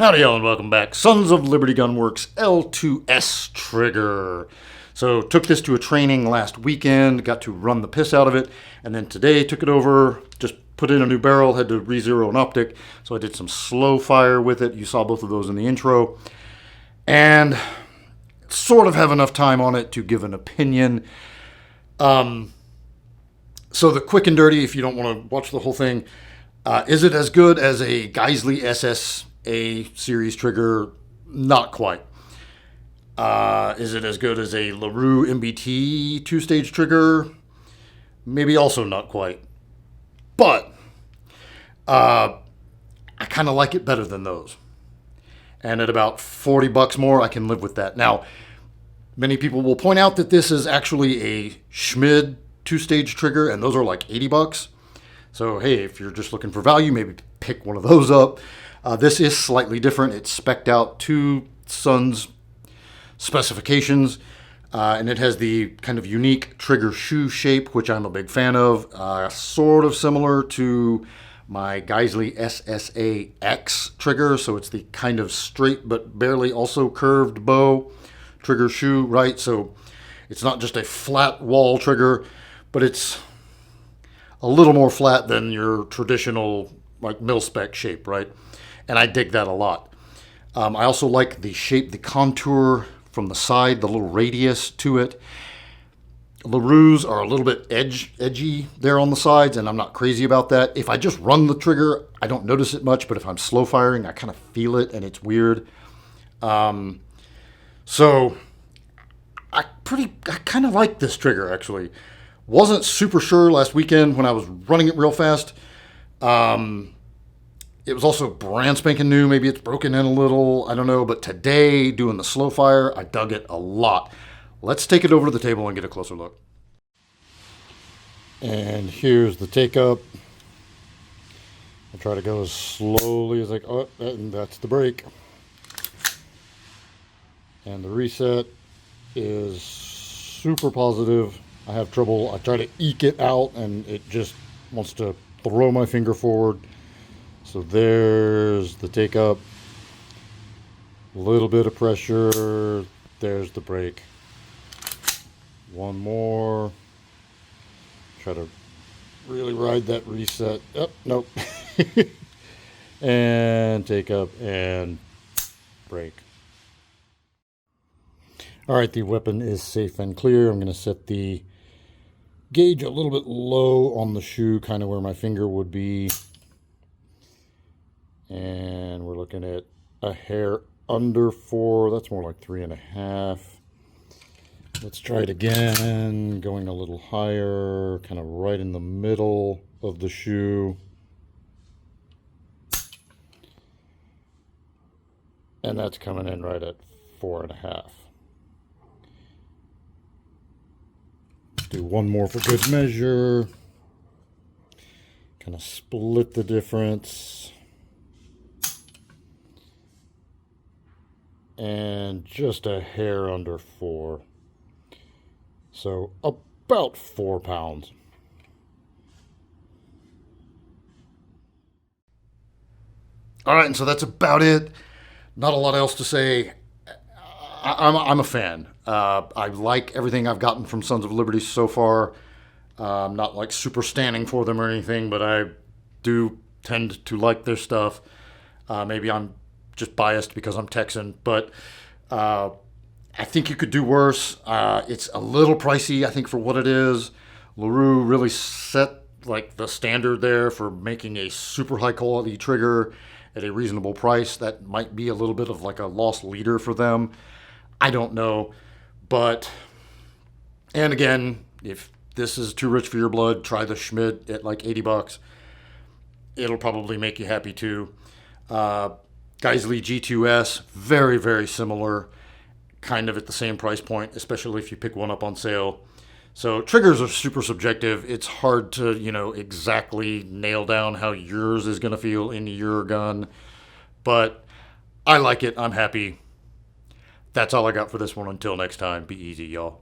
Howdy y'all and welcome back. Sons of Liberty Gunworks L2S trigger. So took this to a training last weekend, got to run the piss out of it, and then today took it over, just put in a new barrel, had to re-zero an optic, so I did some slow fire with it. You saw both of those in the intro. And sort of have enough time on it to give an opinion. So the quick and dirty, if you don't want to watch the whole thing, is it as good as a Geisley SSA series trigger? Not quite. Is it as good as a LaRue MBT two-stage trigger? Maybe also not quite. But I kind of like it better than those. And at about $40 more, I can live with that. Now, many people will point out that this is actually a Schmid two-stage trigger, and those are like $80. So, hey, if you're just looking for value, maybe pick one of those up. This is slightly different. It's spec'd out to Sun's specifications, and it has the kind of unique trigger shoe shape, which I'm a big fan of. Sort of similar to my Geisley SSA X trigger, so it's the kind of straight but barely also curved bow trigger shoe, right? So it's not just a flat wall trigger, but it's a little more flat than your traditional like mil-spec shape, right? And I dig that a lot. I also like the shape, the contour from the side, the little radius to it. LaRue's are a little bit edgy there on the sides, and I'm not crazy about that. If I just run the trigger, I don't notice it much, but if I'm slow firing, I kind of feel it, and it's weird. So I kind of like this trigger, actually. Wasn't super sure last weekend when I was running it real fast. It was also brand spanking new. Maybe it's broken in a little. I don't know. But today, doing the slow fire, I dug it a lot. Let's take it over to the table and get a closer look. And here's the take up. I try to go as slowly as and that's the brake. And the reset is super positive. I have trouble. I try to eke it out, and it just wants to throw my finger forward. So there's the take up. A little bit of pressure. There's the brake. One more. Try to really ride that reset. Oh, nope. And take up and brake. All right, the weapon is safe and clear. I'm going to set the gauge a little bit low on the shoe, kind of where my finger would be. And we're looking at a hair under 4. That's more like 3.5. Let's try it again, going a little higher, kind of right in the middle of the shoe. And that's coming in right at 4.5. Do one more for good measure. Kind of split the difference. And just a hair under 4. So about 4 pounds. All right, and so that's about it. Not a lot else to say. I'm a fan. I like everything I've gotten from Sons of Liberty so far. I'm not like super standing for them or anything, but I do tend to like their stuff. Maybe I'm just biased because I'm Texan, but I think you could do worse. It's a little pricey, I think, for what it is. LaRue really set like the standard there for making a super high quality trigger at a reasonable price. That might be a little bit of like a lost leader for them. I don't know, but, and again, if this is too rich for your blood, try the Schmid at like $80. It'll probably make you happy too. Geisley G2S, very, very similar, kind of at the same price point, especially if you pick one up on sale. So triggers are super subjective. It's hard to, exactly nail down how yours is going to feel in your gun. But I like it. I'm happy. That's all I got for this one. Until next time, be easy, y'all.